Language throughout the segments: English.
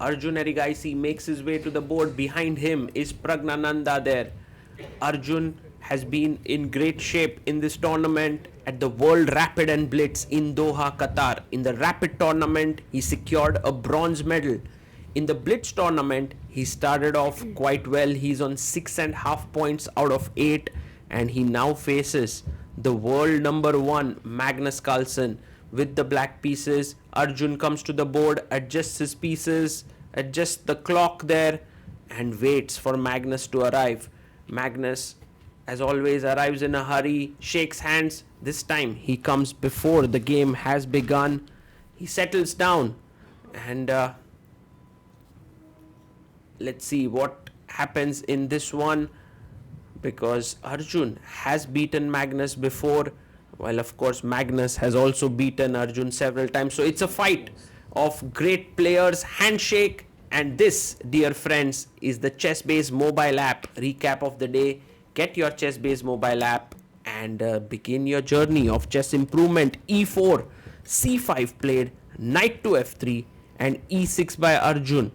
Arjun Erigaisi makes his way to the board. Behind him is Pragnananda there. Arjun has been in great shape in this tournament at the World Rapid and Blitz in Doha, Qatar. In the Rapid tournament, he secured a bronze medal. In the Blitz tournament, he started off quite well. He's on 6.5 points out of 8, and he now faces the world number 1 Magnus Carlsen with the black pieces. Arjun comes to the board, adjusts his pieces, adjusts the clock there, and waits for Magnus to arrive. Magnus, as always, arrives in a hurry, shakes hands. This time he comes before the game has begun. He settles down, and let's see what happens in this one, because Arjun has beaten Magnus before, while of course Magnus has also beaten Arjun several times. So it's a fight of great players, handshake. And this, dear friends, is the ChessBase mobile app recap of the day. Get your ChessBase mobile app and begin your journey of chess improvement. E4, C5 played, knight to F3, and E6 by Arjun.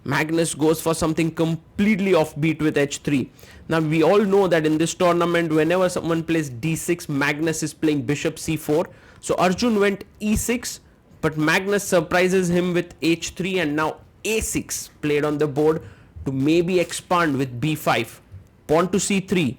Magnus goes for something completely offbeat with H3. Now we all know that in this tournament, whenever someone plays D6, Magnus is playing bishop C4. So Arjun went E6, but Magnus surprises him with H3, and now A6 played on the board to maybe expand with B5. Pawn to C3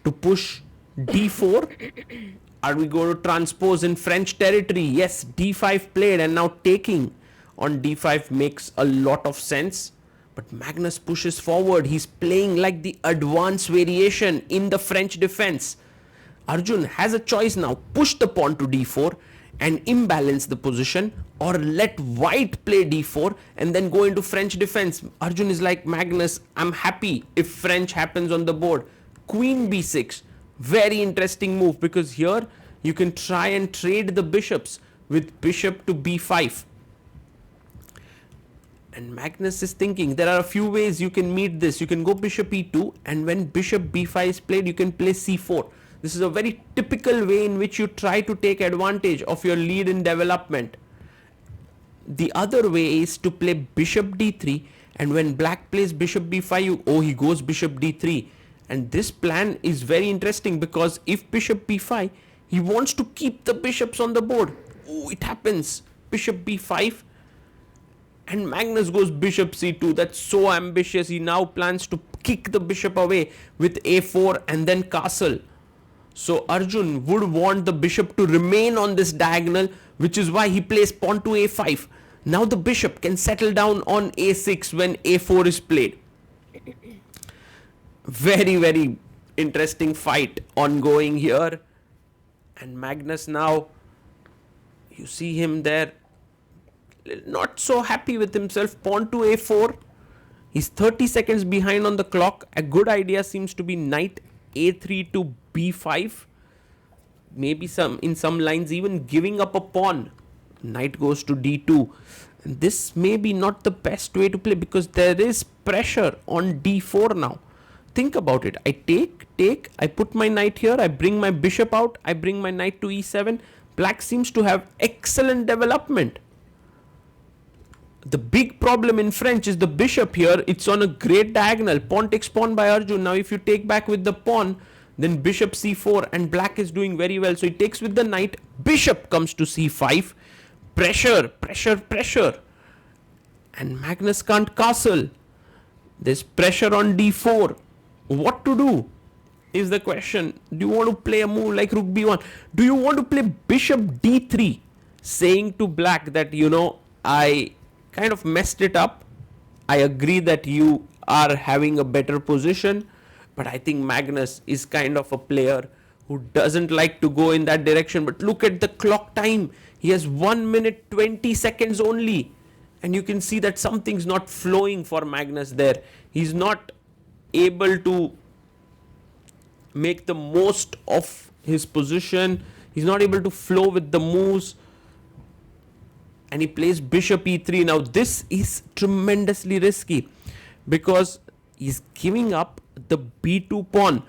to push D4. Are we going to transpose in French territory? Yes, D5 played, and now taking on D5 makes a lot of sense. But Magnus pushes forward. He's playing like the advanced variation in the French defense. Arjun has a choice now. Push the pawn to D4 and imbalance the position, or let white play D4 and then go into French defense. Arjun is like, Magnus, I'm happy if French happens on the board. Queen B6. Very interesting move, because here you can try and trade the bishops with bishop to B5. And Magnus is thinking there are a few ways you can meet this. You can go bishop E2, and when bishop B5 is played, you can play C4. This is a very typical way in which you try to take advantage of your lead in development. The other way is to play bishop D3, and when black plays bishop B5, he goes bishop D3. And this plan is very interesting, because if bishop B5, he wants to keep the bishops on the board. It happens. Bishop B5, and Magnus goes bishop C2. That's so ambitious. He now plans to kick the bishop away with A4 and then castle. So Arjun would want the bishop to remain on this diagonal, which is why he plays pawn to A5. Now the bishop can settle down on A6 when A4 is played. Very, very interesting fight ongoing here. And Magnus now, you see him there, not so happy with himself. Pawn to A4. He's 30 seconds behind on the clock. A good idea seems to be knight A3 to B5. Maybe in some lines even giving up a pawn. Knight goes to D2. And this may be not the best way to play, because there is pressure on D4 now. Think about it. I take, I put my knight here, I bring my bishop out, I bring my knight to E7. Black seems to have excellent development. The big problem in French is the bishop here. It's on a great diagonal. Pawn takes pawn by Arjun. Now if you take back with the pawn, then bishop C4, and black is doing very well. So he takes with the knight. Bishop comes to C5. Pressure, pressure, pressure. And Magnus can't castle. There's pressure on D4. What to do is the question. Do you want to play a move like rook B1? Do you want to play bishop D3? Saying to black that, I kind of messed it up. I agree that you are having a better position, but I think Magnus is kind of a player who doesn't like to go in that direction. But look at the clock time. He has 1 minute 20 seconds only, and you can see that something's not flowing for Magnus there. He's not able to make the most of his position. He's not able to flow with the moves. And he plays bishop E3. Now this is tremendously risky, because he's giving up the B2 pawn.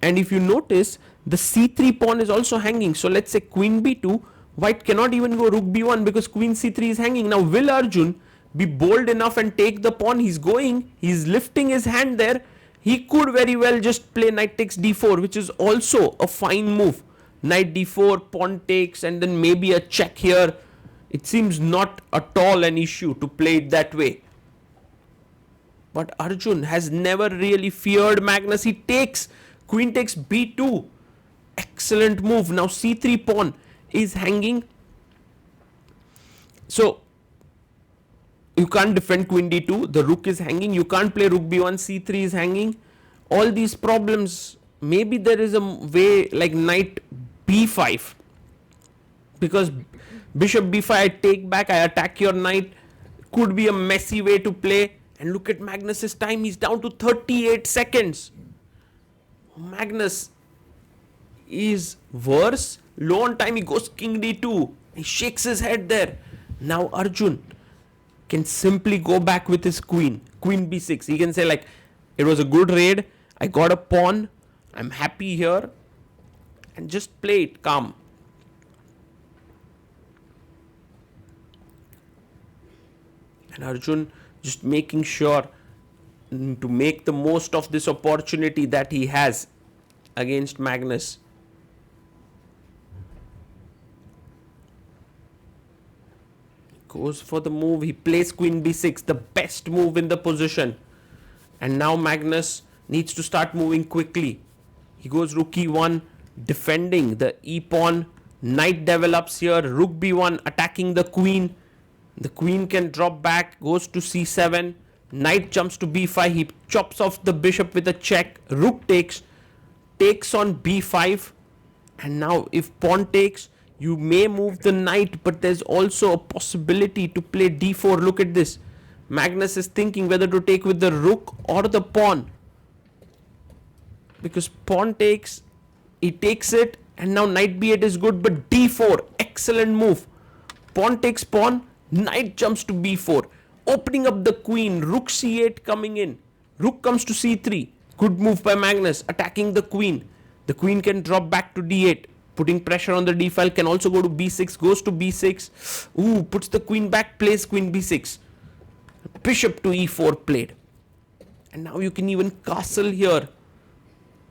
And if you notice, the C3 pawn is also hanging. So let's say queen B2, white cannot even go rook B1 because queen C3 is hanging. Now will Arjun be bold enough and take the pawn. He's lifting his hand there. He could very well just play knight takes d4, which is also a fine move. Knight d4, pawn takes, and then maybe a check here. It seems not at all an issue to play it that way. But Arjun has never really feared Magnus. He takes, queen takes b2. Excellent move. Now c3 pawn is hanging. So you can't defend queen d2. The rook is hanging. You can't play rook b1. c3 is hanging. All these problems. Maybe there is a way like knight b5. Because bishop b5, I take back, I attack your knight. Could be a messy way to play. And look at Magnus's time. He's down to 38 seconds. Magnus is worse. Low on time. He goes king d2. He shakes his head there. Now Arjun can simply go back with his queen. Queen b6. He can say like, it was a good raid. I got a pawn. I'm happy here. And just play it calm. And Arjun just making sure to make the most of this opportunity that he has against Magnus. Goes for the move. He plays queen b6, the best move in the position. And now Magnus needs to start moving quickly. He goes rook e1, defending the e pawn. Knight develops here. Rook b1, attacking the queen. The queen can drop back, goes to c7. Knight jumps to b5. He chops off the bishop with a check. Rook takes on b5. And now if pawn takes, you may move the knight, but there's also a possibility to play d4. Look at this. Magnus is thinking whether to take with the rook or the pawn. Because pawn takes, he takes it, and now knight b8 is good, but d4, excellent move. Pawn takes pawn, knight jumps to b4, opening up the queen. Rook c8 coming in. Rook comes to c3. Good move by Magnus, attacking the queen. The queen can drop back to d8, putting pressure on the d file. Can also go to b6, goes to b6. Ooh, puts the queen back, plays queen b6. Bishop to e4 played. And now you can even castle here.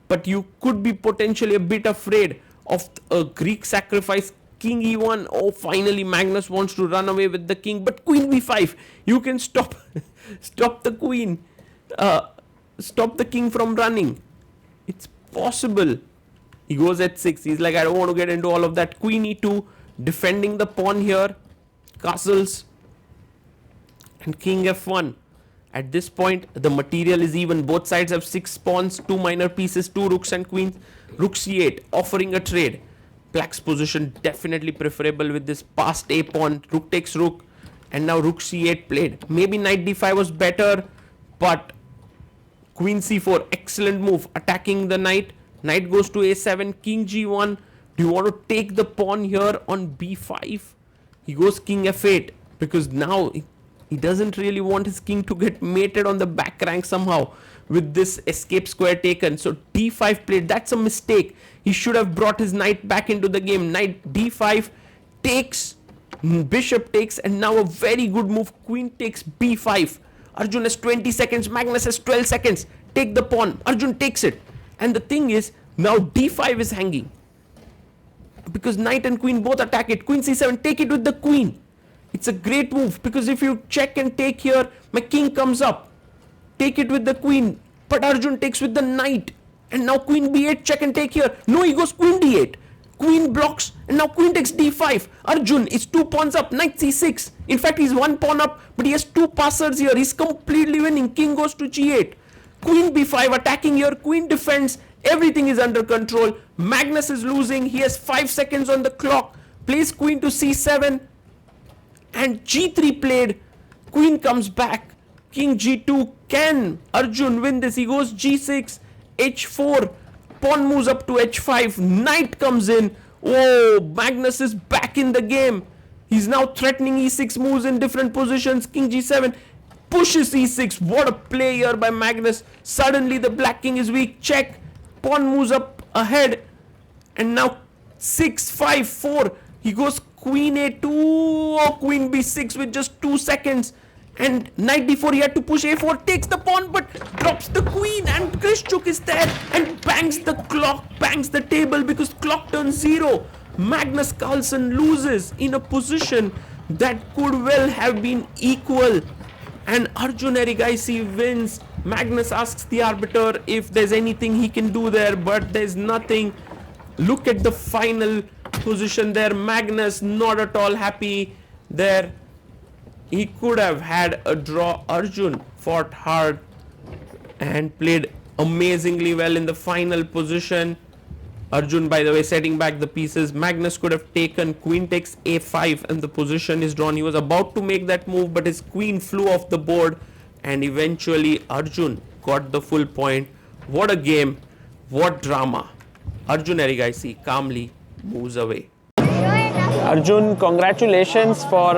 But you could be potentially a bit afraid of a Greek sacrifice. King e1. Oh, finally Magnus wants to run away with the king. But queen b5. You can stop the queen. Stop the king from running. It's possible. He goes at 6. He's like, I don't want to get into all of that. Queen e2. Defending the pawn here. Castles. And king f1. At this point, the material is even. Both sides have 6 pawns, 2 minor pieces, 2 rooks and queens. Rook c8, offering a trade. Black's position definitely preferable with this passed a pawn. Rook takes rook. And now rook c8 played. Maybe knight d5 was better, but queen c4, excellent move. Attacking the knight. Knight goes to a7, king g1. Do you want to take the pawn here on b5? He goes king f8, because now he doesn't really want his king to get mated on the back rank somehow with this escape square taken. So d5 played. That's a mistake. He should have brought his knight back into the game. Knight d5 takes, bishop takes, and now a very good move. Queen takes b5. Arjun has 20 seconds. Magnus has 12 seconds. Take the pawn. Arjun takes it. And the thing is, now d5 is hanging. Because knight and queen both attack it. Queen c7, take it with the queen. It's a great move, because if you check and take here, my king comes up. Take it with the queen. But Arjun takes with the knight. And now queen b8, check and take here. No, he goes queen d8. Queen blocks, and now queen takes d5. Arjun is 2 pawns up. Knight c6. In fact, he's 1 pawn up, but he has 2 passers here. He's completely winning. King goes to g8. Queen b5, attacking here. Queen defends. Everything is under control. Magnus is losing. He has 5 seconds on the clock. Plays queen to c7. And g3 played. Queen comes back. King g2. Can Arjun win this? He goes g6, h4. Pawn moves up to h5. Knight comes in. Oh, Magnus is back in the game. He's now threatening e6 moves in different positions. King g7 pushes e6. What a play here by Magnus. Suddenly the black king is weak. Check. Pawn moves up ahead. And now 6, 5, 4. He goes queen a2. Oh, queen b6 with just 2 seconds. And knight d4, he had to push a4, takes the pawn but drops the queen, and Krishchuk is there and bangs the clock, bangs the table because clock turns 0. Magnus Carlsen loses in a position that could well have been equal, and Arjun Erigaisi wins. Magnus asks the arbiter if there's anything he can do there, but there's nothing. Look at the final position there. Magnus not at all happy there. He could have had a draw. Arjun fought hard and played amazingly well in the final position. Arjun, by the way, setting back the pieces. Magnus could have taken queen takes a5 and the position is drawn. He was about to make that move, but his queen flew off the board, and eventually Arjun got the full point. What a game, what drama. Arjun Erigaisi calmly moves away. Arjun, congratulations for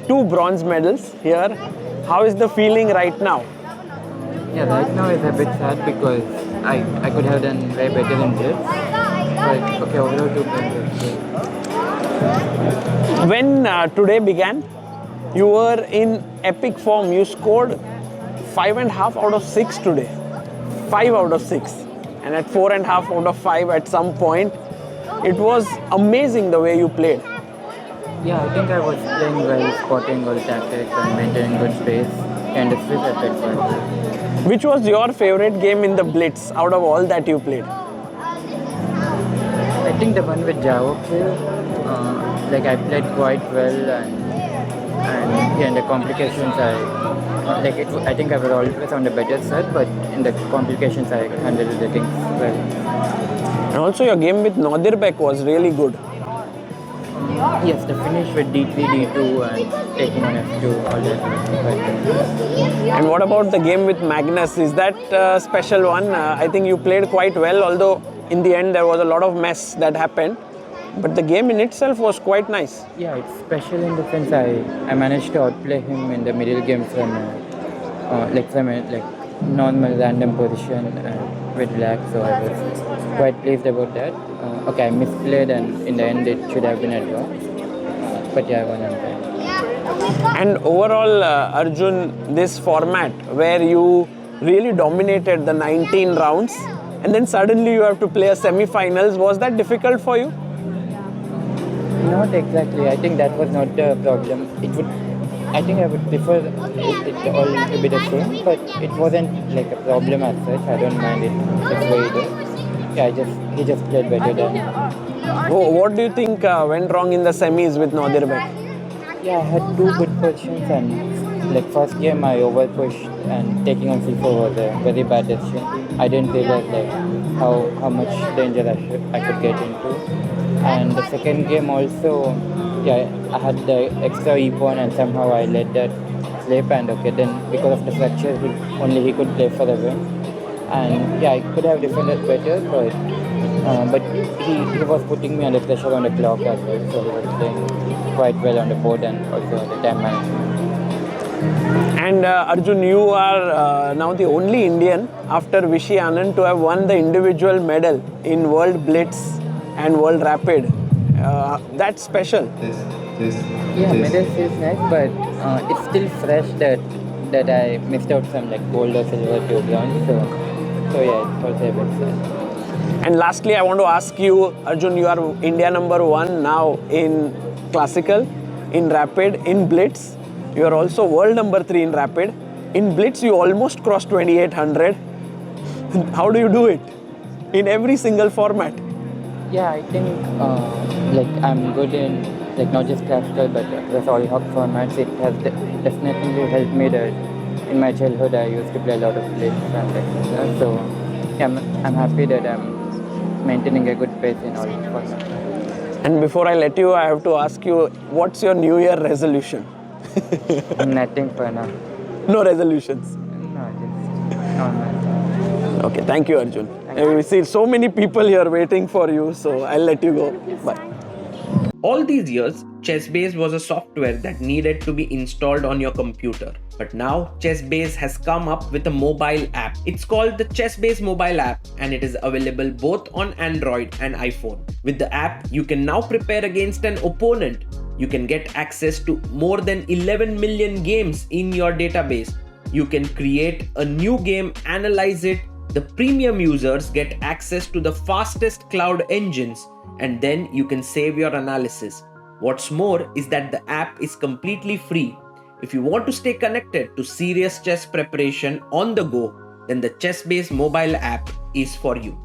2 bronze medals here. How is the feeling right now? Yeah, right now it's a bit sad because I could have done way better than this. But okay, overall 2 medals. When today began, you were in epic form. You scored 5.5 out of 6 today. 5 out of 6. And at 4.5 out of 5 at some point. It was amazing the way you played. Yeah, I think I was playing well, spotting all tactics and maintaining good space. And the Swiss at that point. Which was your favorite game in the Blitz out of all that you played? I think the one with Javo like I played quite well, and yeah, in the complications I think I was always on the better side, but in the complications I handled the things well. And also your game with Nodirbek was really good. Yes, the finish with d3, d2 and taking on f2, all that. And what about the game with Magnus? Is that a special one? I think you played quite well, although in the end there was a lot of mess that happened. But the game in itself was quite nice. Yeah, it's special in the sense I managed to outplay him in the middle game from a normal random position with black, so I was quite pleased about that. Okay, I misplayed and in the end it should have been a draw. But yeah, I won on time. And overall, Arjun, this format where you really dominated the 19 rounds and then suddenly you have to play a semi-finals, was that difficult for you? Not exactly. I think that was not the problem. I think I would prefer it all to be the same, but it wasn't like a problem as such. I don't mind it this way either. Yeah, he just played better than. Oh, what do you think went wrong in the semis with Nodirbek? Yeah, I had 2 good positions, and like first game I overpushed and taking on c4 was a very bad decision. I didn't realize how much danger I could get into. And the second game also, yeah, I had the extra e-pawn and somehow I let that slip, and okay, then because of the fracture, only he could play for the win. And yeah, I could have defended better, but he was putting me under pressure on the clock as well, so he was playing quite well on the board and also the time management. And Arjun, you are now the only Indian after Vishy Anand to have won the individual medal in World Blitz and World Rapid. That's special. Yeah, medal feels nice, but it's still fresh that I missed out some like gold or silver to bronze. So yeah, it's also a bit sad. And lastly, I want to ask you, Arjun, you are India #1 now in Classical, in Rapid, in Blitz. You are also world #3 in Rapid. In Blitz, you almost crossed 2800. How do you do it? In every single format. Yeah, I think I'm good in not just classical but across all hop formats. It has definitely helped me that in my childhood I used to play a lot of blitz and so yeah, I'm happy that I'm maintaining a good pace in all formats. And before I let you, I have to ask you, what's your New Year resolution? Nothing for now. No resolutions? No, just normal. Okay, thank you, Arjun. We see so many people here waiting for you, so I'll let you go. Bye. All these years, ChessBase was a software that needed to be installed on your computer. But now, ChessBase has come up with a mobile app. It's called the ChessBase mobile app, and it is available both on Android and iPhone. With the app, you can now prepare against an opponent You can get access to more than 11 million games in your database. You can create a new game, analyze it. The premium users get access to the fastest cloud engines, and then you can save your analysis. What's more is that the app is completely free. If you want to stay connected to serious chess preparation on the go, then the ChessBase mobile app is for you.